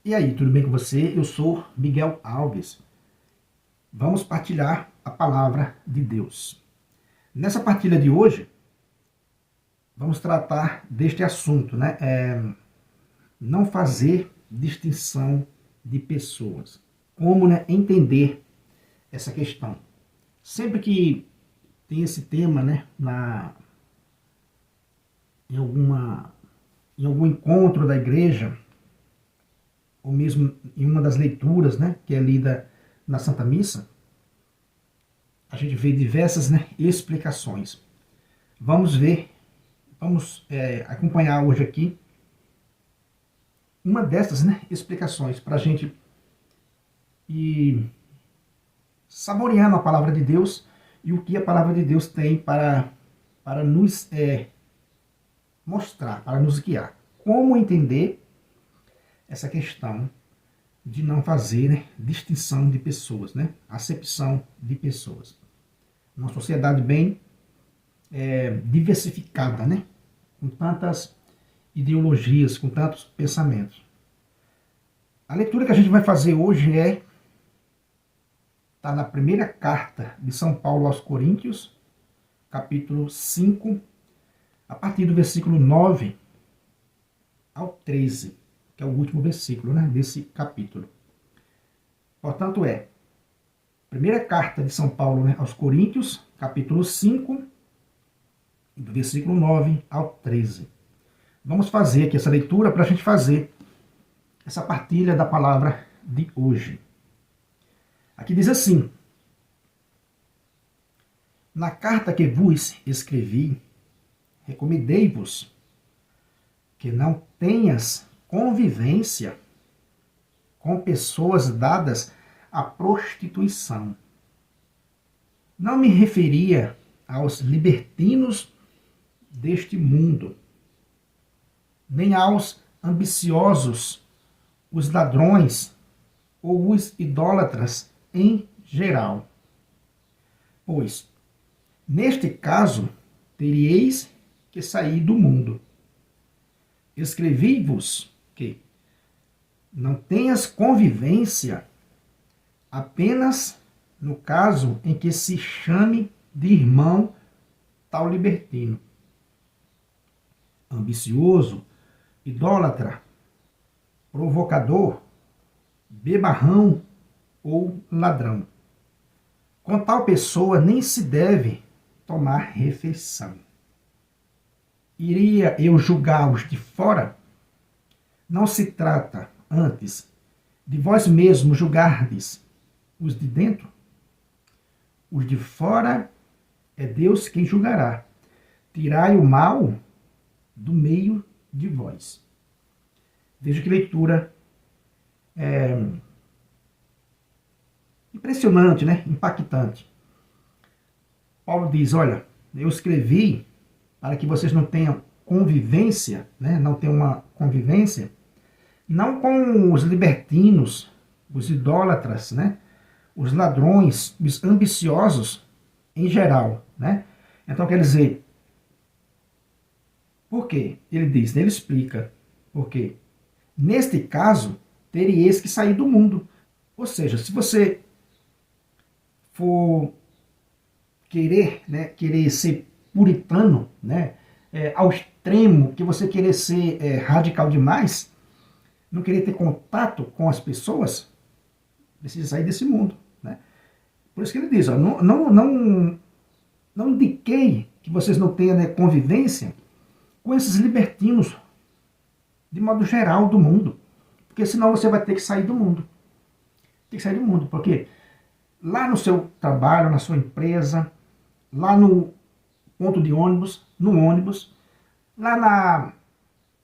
E aí, tudo bem com você? Eu sou Miguel Alves. Vamos partilhar a palavra de Deus. Nessa partilha de hoje, vamos tratar deste assunto, né? Não fazer distinção de pessoas. Como, né, entender essa questão? Sempre que tem esse tema, né, em algum encontro da igreja, ou mesmo em uma das leituras, né, que é lida na Santa Missa, a gente vê diversas, né, explicações. Vamos acompanhar hoje aqui uma dessas, né, explicações para a gente ir saboreando a palavra de Deus e o que a palavra de Deus tem para nos mostrar, para nos guiar. Como entender essa questão de não fazer, né, distinção de pessoas, né, acepção de pessoas. Uma sociedade bem diversificada, né, com tantas ideologias, com tantos pensamentos. A leitura que a gente vai fazer hoje está na primeira carta de São Paulo aos Coríntios, capítulo 5, a partir do versículo 9 ao 13, que é o último versículo, né, desse capítulo. Portanto, primeira carta de São Paulo, né, aos Coríntios, capítulo 5, do versículo 9 ao 13. Vamos fazer aqui essa leitura para a gente fazer essa partilha da palavra de hoje. Aqui diz assim: na carta que vos escrevi, recomendei-vos que não tenhas convivência com pessoas dadas à prostituição. Não me referia aos libertinos deste mundo, nem aos ambiciosos, os ladrões ou os idólatras em geral. Pois, neste caso, teríeis que sair do mundo. Escrevi-vos que não tenhas convivência apenas no caso em que se chame de irmão tal libertino, ambicioso, idólatra, provocador, bebarrão ou ladrão. Com tal pessoa nem se deve tomar refeição. Iria eu julgar-os de fora? Não se trata, antes, de vós mesmos julgardes os de dentro? Os de fora é Deus quem julgará. Tirai o mal do meio de vós. Veja que leitura impressionante, né? Impactante. Paulo diz, olha, eu escrevi para que vocês não tenham convivência, né? Não tenham uma convivência, não com os libertinos, os idólatras, né? Os ladrões, os ambiciosos em geral, né? Então quer dizer, por quê? Ele diz, ele explica por quê. Neste caso, teríeis que sair do mundo. Ou seja, se você for querer ser puritano, né, ao extremo, que você querer ser radical demais, não querer ter contato com as pessoas, precisa sair desse mundo, né? Por isso que ele diz, ó, não indiquei que vocês não tenham, né, convivência com esses libertinos, de modo geral, do mundo. Porque senão você vai ter que sair do mundo. Tem que sair do mundo, porque lá no seu trabalho, na sua empresa, lá no ponto de ônibus, no ônibus, lá na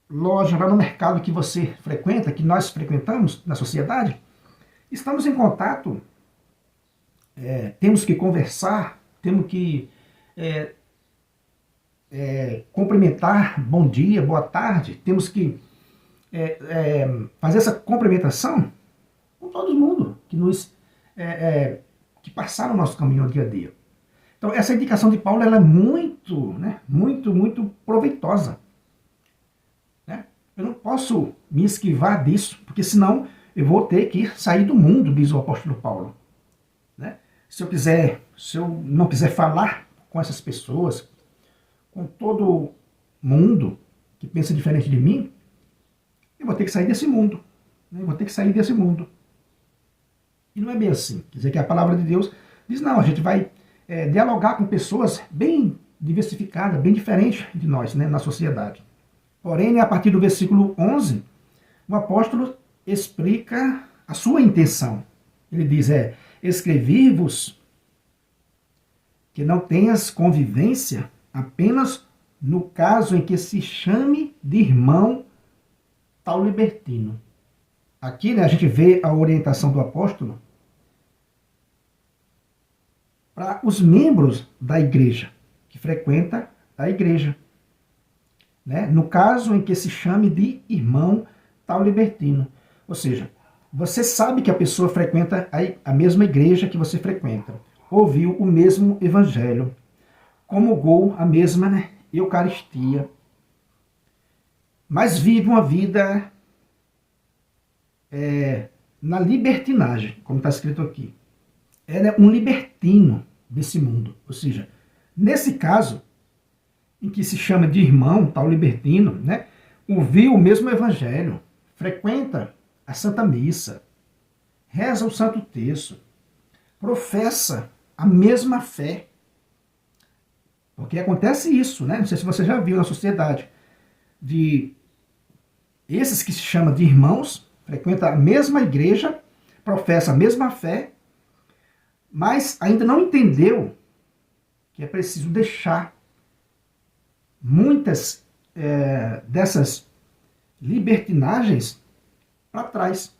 loja, lá no mercado que você frequenta, que nós frequentamos na sociedade, estamos em contato, temos que conversar, temos que cumprimentar, bom dia, boa tarde, temos que fazer essa cumprimentação com todo mundo que passaram o nosso caminho no dia a dia. Então, essa indicação de Paulo ela é muito proveitosa, né? Eu não posso me esquivar disso, porque senão eu vou ter que sair do mundo, diz o apóstolo Paulo. Né? Se eu não quiser falar com essas pessoas, com todo mundo que pensa diferente de mim, eu vou ter que sair desse mundo. Né? Eu vou ter que sair desse mundo. E não é bem assim. Quer dizer que a palavra de Deus diz, não, a gente vai dialogar com pessoas bem diversificadas, bem diferentes de nós, né, na sociedade. Porém, a partir do versículo 11, o apóstolo explica a sua intenção. Ele diz, escrevi-vos que não tenhas convivência apenas no caso em que se chame de irmão tal libertino. Aqui, né, a gente vê a orientação do apóstolo para os membros da igreja, que frequenta a igreja. Né? No caso em que se chame de irmão tal libertino. Ou seja, você sabe que a pessoa frequenta a mesma igreja que você frequenta, ouviu o mesmo evangelho, comungou a mesma, né, Eucaristia, mas vive uma vida na libertinagem, como está escrito aqui. É um libertino desse mundo. Ou seja, nesse caso, em que se chama de irmão, tal libertino, né, ouviu o mesmo evangelho, frequenta a Santa Missa, reza o Santo Terço, professa a mesma fé. Porque acontece isso, né? Não sei se você já viu na sociedade, de esses que se chamam de irmãos, frequentam a mesma igreja, professa a mesma fé, mas ainda não entendeu que é preciso deixar muitas dessas libertinagens para trás.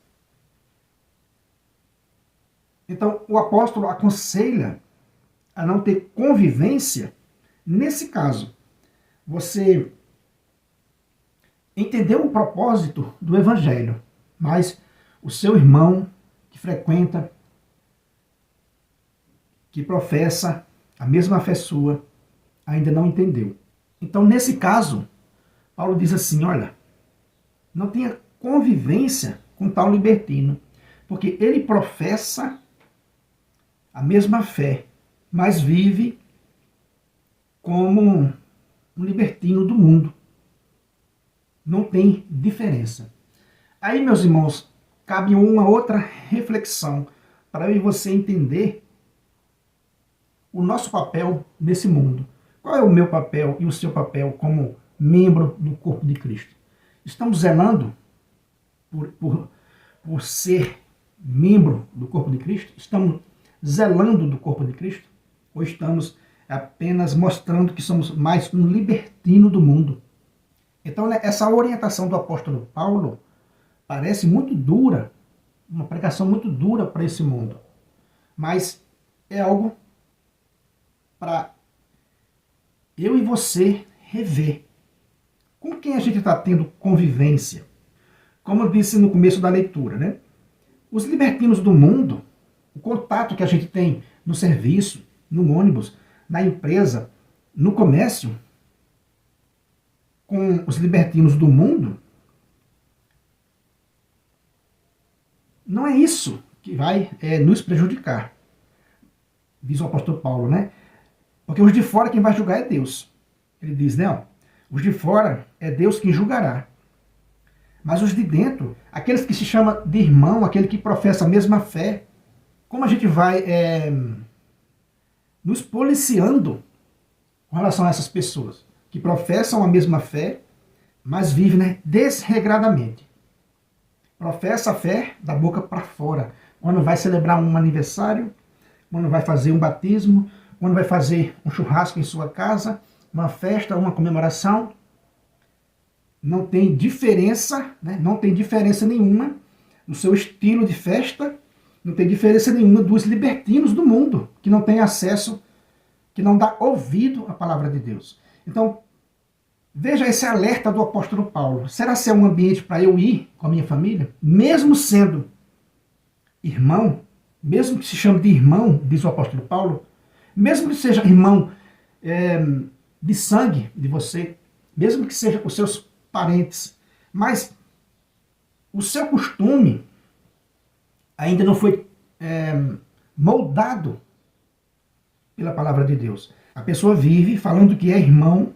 Então, o apóstolo aconselha a não ter convivência nesse caso. Você entendeu o propósito do evangelho, mas o seu irmão que frequenta, que professa a mesma fé sua, ainda não entendeu. Então, nesse caso, Paulo diz assim, olha, não tenha convivência com tal libertino, porque ele professa a mesma fé, mas vive como um libertino do mundo. Não tem diferença. Aí, meus irmãos, cabe uma outra reflexão para eu e você entender o nosso papel nesse mundo. Qual é o meu papel e o seu papel como membro do corpo de Cristo? Estamos zelando por ser membro do corpo de Cristo? Estamos zelando do corpo de Cristo? Ou estamos apenas mostrando que somos mais um libertino do mundo? Então, né, essa orientação do apóstolo Paulo parece muito dura, uma pregação muito dura para esse mundo. Mas é algo para eu e você rever. Com quem a gente está tendo convivência? Como eu disse no começo da leitura, né? Os libertinos do mundo, o contato que a gente tem no serviço, no ônibus, na empresa, no comércio, com os libertinos do mundo, não é isso que vai nos prejudicar, diz o apóstolo Paulo, né? Porque os de fora quem vai julgar é Deus. Ele diz, né? Ó, os de fora é Deus quem julgará. Mas os de dentro, aqueles que se chamam de irmão, aquele que professa a mesma fé, como a gente vai nos policiando com relação a essas pessoas que professam a mesma fé, mas vivem, né, desregradamente. Professa a fé da boca para fora. Quando vai celebrar um aniversário, quando vai fazer um batismo, quando vai fazer um churrasco em sua casa, uma festa, uma comemoração, não tem diferença, né? Não tem diferença nenhuma no seu estilo de festa, não tem diferença nenhuma dos libertinos do mundo, que não tem acesso, que não dá ouvido à palavra de Deus. Então, veja esse alerta do apóstolo Paulo. Será que é um ambiente para eu ir com a minha família? Mesmo sendo irmão, mesmo que se chame de irmão, diz o apóstolo Paulo, mesmo que seja irmão de sangue de você, mesmo que sejam os seus parentes, Mas o seu costume ainda não foi moldado pela palavra de Deus. A pessoa vive falando que é irmão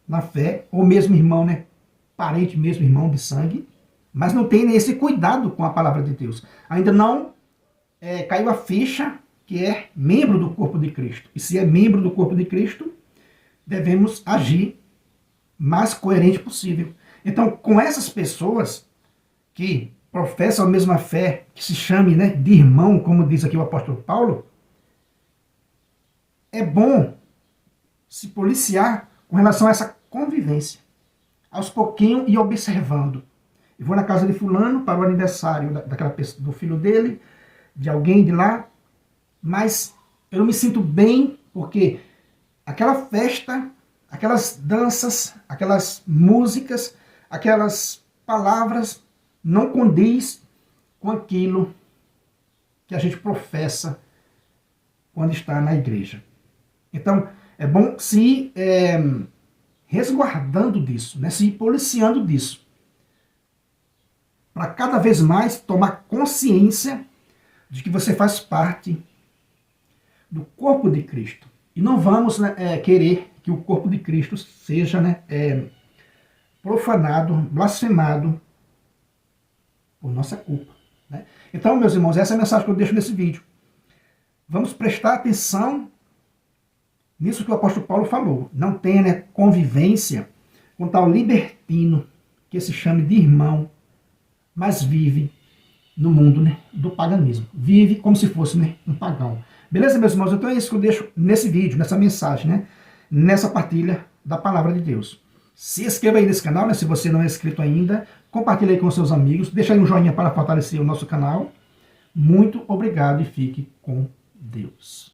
na fé, ou mesmo irmão, né? Parente mesmo, irmão de sangue, mas não tem esse cuidado com a palavra de Deus. Ainda não caiu a ficha que é membro do corpo de Cristo. E se é membro do corpo de Cristo, devemos agir mais coerente possível. Então, com essas pessoas que professam a mesma fé, que se chame, né, de irmão, como diz aqui o apóstolo Paulo, é bom se policiar com relação a essa convivência. Aos pouquinhos e observando. Eu vou na casa de fulano para o aniversário daquela pessoa, do filho dele, de alguém de lá, mas eu não me sinto bem porque aquela festa, aquelas danças, aquelas músicas, aquelas palavras não condiz com aquilo que a gente professa quando está na igreja. Então, é bom se resguardando disso, né? Se ir policiando disso, para cada vez mais tomar consciência de que você faz parte do corpo de Cristo. E não vamos, né, querer que o corpo de Cristo seja, né, profanado, blasfemado por nossa culpa, né? Então, meus irmãos, essa é a mensagem que eu deixo nesse vídeo. Vamos prestar atenção nisso que o apóstolo Paulo falou. Não tenha, né, convivência com tal libertino que se chame de irmão, mas vive no mundo, né, do paganismo. Vive como se fosse, né, um pagão. Beleza, meus irmãos? Então é isso que eu deixo nesse vídeo, nessa mensagem, né, nessa partilha da palavra de Deus. Se inscreva aí nesse canal, né, se você não é inscrito ainda. Compartilhe aí com seus amigos. Deixa aí um joinha para fortalecer o nosso canal. Muito obrigado e fique com Deus.